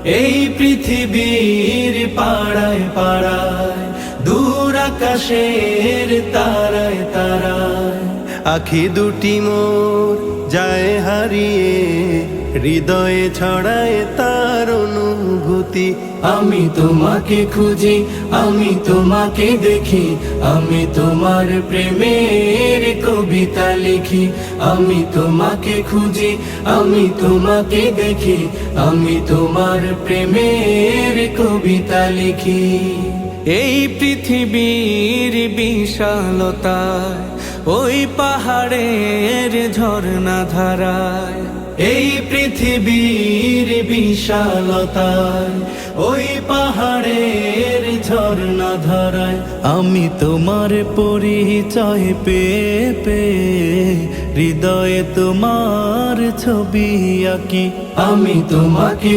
এই পৃথিবীর পাড়ায় পাড়ায়, দূর আকাশের তারায় তারায়, আখি দুটি মোর যায় হারিয়ে, হৃদয়ে ছড়ায় তার অনুভূতি। আমি তোমাকে খুঁজি, আমি তোমাকে দেখি, আমি তোমার প্রেমের কবিতা লিখি। আমি তোমাকে খুঁজি, আমি তোমাকে দেখি, আমি তোমার প্রেমের কবিতা লিখি। এই পৃথিবীর বিশালতায়, ওই পাহাড়ের ঝর্ণা ধারায়, এই পৃথিবীর বিশালতায়, ওই পাহাড়ের ঝর্ণা ধারায়, আমি তোমার পরিচয় পেয়ে পেয়ে হৃদয়ে তোমার ছবি আঁকি। আমি তোমাকে